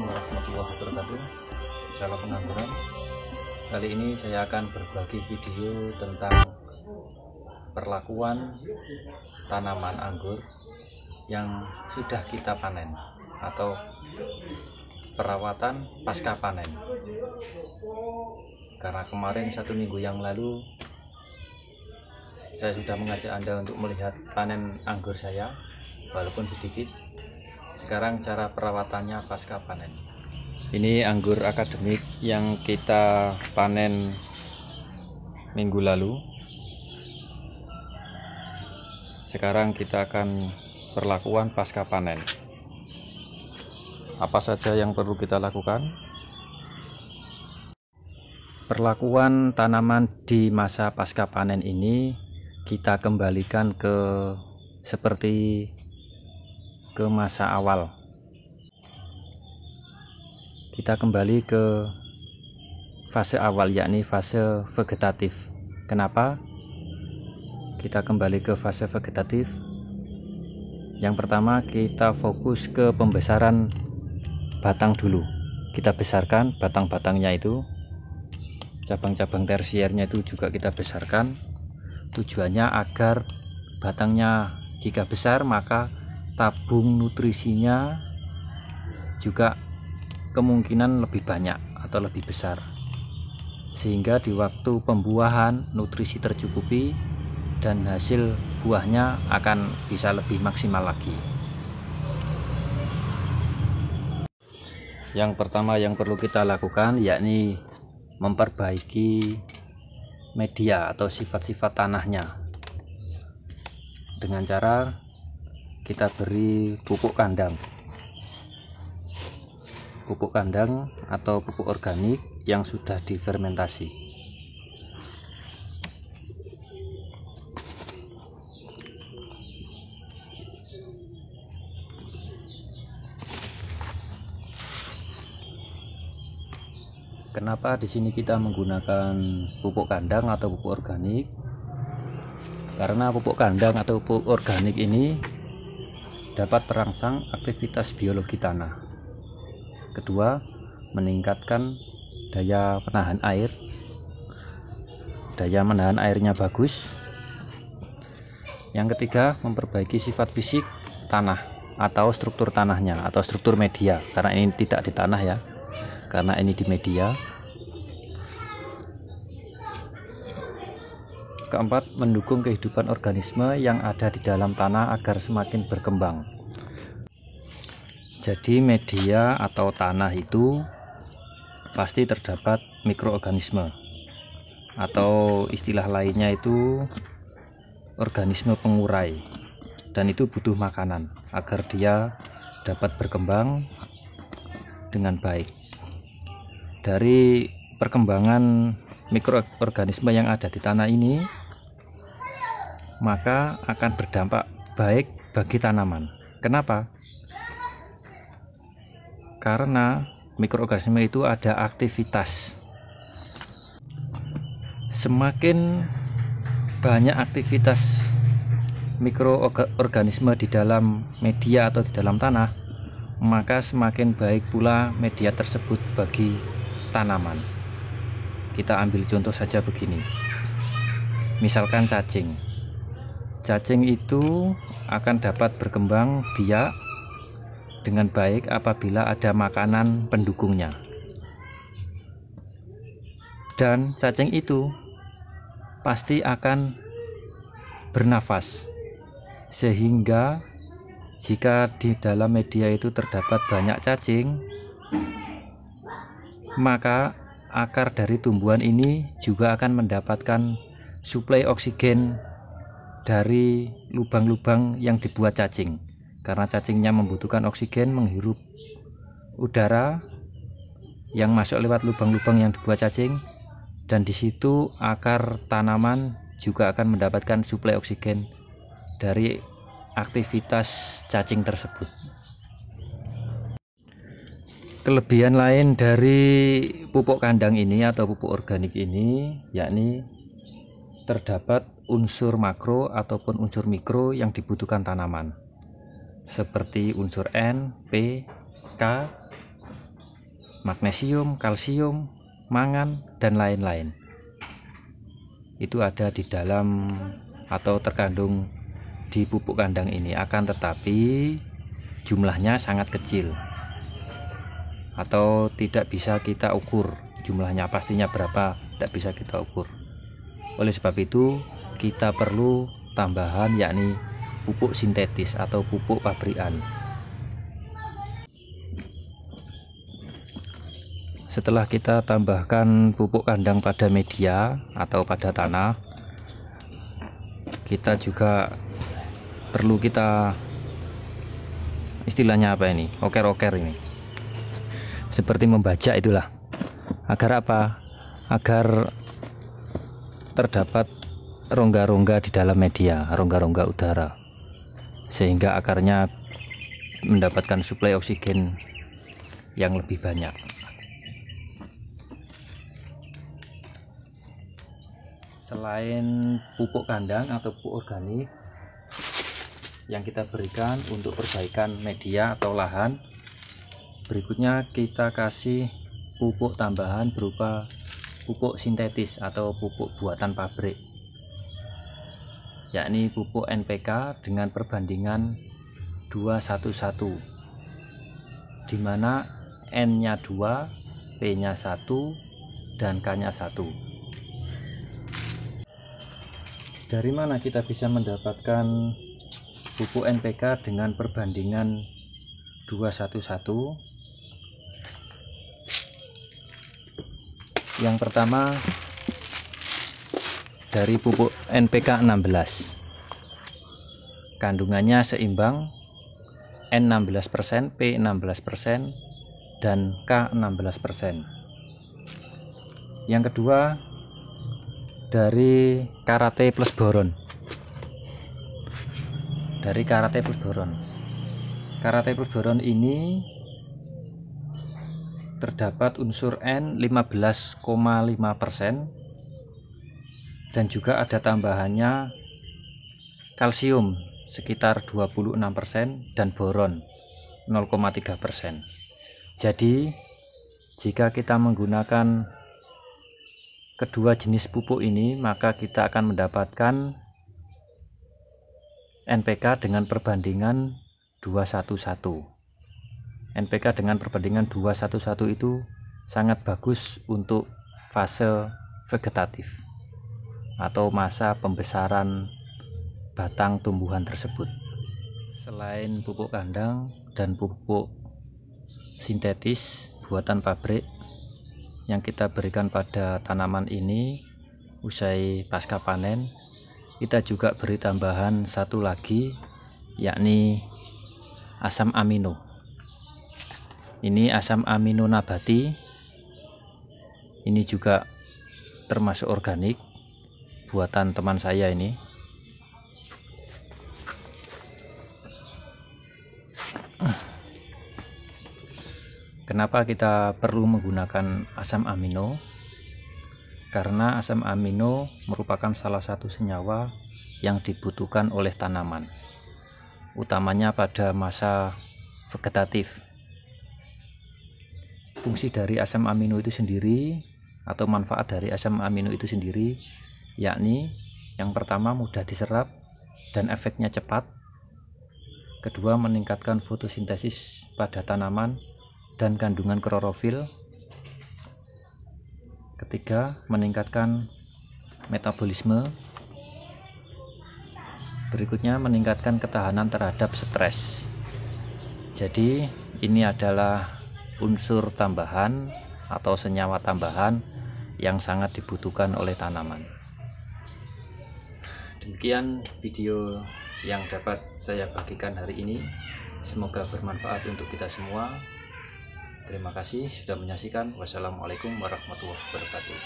warahmatullahi wabarakatuh. Salam pengangguran. Kali ini saya akan berbagi video tentang perlakuan tanaman anggur yang sudah kita panen atau perawatan pasca panen. Karena kemarin 1 minggu yang lalu saya sudah mengajak Anda untuk melihat panen anggur saya, walaupun sedikit. Sekarang cara perawatannya pasca panen. Ini anggur akademik yang kita panen minggu lalu. Sekarang kita akan perlakuan pasca panen. Apa saja yang perlu kita lakukan? Perlakuan tanaman di masa pasca panen ini kita kembalikan seperti ke masa awal. Kita kembali ke fase awal, yakni fase vegetatif. Kenapa kita kembali ke fase vegetatif? Yang pertama, kita fokus ke pembesaran batang dulu. Kita besarkan batang-batangnya itu, cabang-cabang tersiernya itu juga kita besarkan. Tujuannya agar batangnya jika besar, maka tabung nutrisinya juga kemungkinan lebih banyak atau lebih besar, sehingga di waktu pembuahan nutrisi tercukupi dan hasil buahnya akan bisa lebih maksimal lagi. Yang pertama yang perlu kita lakukan yakni memperbaiki media atau sifat-sifat tanahnya dengan cara kita beri pupuk kandang atau pupuk organik yang sudah difermentasi. Kenapa di sini kita menggunakan pupuk kandang atau pupuk organik? Karena pupuk kandang atau pupuk organik ini dapat merangsang aktivitas biologi tanah. Kedua, meningkatkan daya menahan air. Daya menahan airnya bagus. Yang ketiga, memperbaiki sifat fisik tanah atau struktur tanahnya atau struktur media. Karena ini tidak di tanah ya, karena ini di media. Keempat, mendukung kehidupan organisme yang ada di dalam tanah agar semakin berkembang. Jadi media atau tanah itu pasti terdapat mikroorganisme, atau istilah lainnya itu organisme pengurai, dan itu butuh makanan agar dia dapat berkembang dengan baik. Dari perkembangan mikroorganisme yang ada di tanah ini, maka akan berdampak baik bagi tanaman. Kenapa? Karena mikroorganisme itu ada aktivitas. Semakin banyak aktivitas mikroorganisme di dalam media atau di dalam tanah, maka semakin baik pula media tersebut bagi tanaman. Kita ambil contoh saja begini. Misalkan cacing. Cacing itu akan dapat berkembang biak dengan baik apabila ada makanan pendukungnya. Dan cacing itu pasti akan bernafas, sehingga jika di dalam media itu terdapat banyak cacing, maka akar dari tumbuhan ini juga akan mendapatkan suplai oksigen dari lubang-lubang yang dibuat cacing. Karena cacingnya membutuhkan oksigen, menghirup udara yang masuk lewat lubang-lubang yang dibuat cacing, dan di situ akar tanaman juga akan mendapatkan suplai oksigen dari aktivitas cacing tersebut. Kelebihan lain dari pupuk kandang ini atau pupuk organik ini yakni terdapat unsur makro ataupun unsur mikro yang dibutuhkan tanaman, seperti unsur N, P, K, magnesium, kalsium, mangan, dan lain-lain. Itu ada di dalam atau terkandung di pupuk kandang ini, akan tetapi jumlahnya sangat kecil atau tidak bisa kita ukur jumlahnya, pastinya berapa tidak bisa kita ukur. Oleh sebab itu kita perlu tambahan, yakni pupuk sintetis atau pupuk pabrikan. Setelah kita tambahkan pupuk kandang pada media atau pada tanah, kita juga perlu istilahnya apa ini, oker-oker ini, seperti membajak itulah. Agar apa? Agar terdapat rongga-rongga di dalam media, rongga-rongga udara, sehingga akarnya mendapatkan suplai oksigen yang lebih banyak. Selain pupuk kandang atau pupuk organik yang kita berikan untuk perbaikan media atau lahan, berikutnya kita kasih pupuk tambahan berupa pupuk sintetis atau pupuk buatan pabrik, yakni pupuk NPK dengan perbandingan 2:1:1, di mana N-nya 2, P-nya 1, dan K-nya 1. Dari mana kita bisa mendapatkan pupuk NPK dengan perbandingan 2:1:1? Yang pertama, dari pupuk NPK 16, kandungannya seimbang, N 16%, P 16%, dan K 16%. Yang kedua, dari Karate plus boron. Dari Karate plus boron. Karate plus boron ini terdapat unsur N 15,5%, dan juga ada tambahannya kalsium sekitar 26% dan boron 0,3%. Jadi jika kita menggunakan kedua jenis pupuk ini, maka kita akan mendapatkan NPK dengan perbandingan 2:1:1. NPK dengan perbandingan 2:1:1 itu sangat bagus untuk fase vegetatif atau masa pembesaran batang tumbuhan tersebut. Selain pupuk kandang dan pupuk sintetis buatan pabrik yang kita berikan pada tanaman ini usai pasca panen, kita juga beri tambahan satu lagi, yakni asam amino. Ini asam amino nabati, ini juga termasuk organik buatan teman saya ini. Kenapa kita perlu menggunakan asam amino? Karena asam amino merupakan salah satu senyawa yang dibutuhkan oleh tanaman, utamanya pada masa vegetatif. Fungsi dari asam amino itu sendiri atau manfaat dari asam amino itu sendiri, yakni yang pertama mudah diserap dan efeknya cepat. Kedua, meningkatkan fotosintesis pada tanaman dan kandungan klorofil. Ketiga, meningkatkan metabolisme. Berikutnya, meningkatkan ketahanan terhadap stres. Jadi ini adalah unsur tambahan atau senyawa tambahan yang sangat dibutuhkan oleh tanaman. Demikian video yang dapat saya bagikan hari ini. Semoga bermanfaat untuk kita semua. Terima kasih sudah menyaksikan. Wassalamualaikum warahmatullahi wabarakatuh.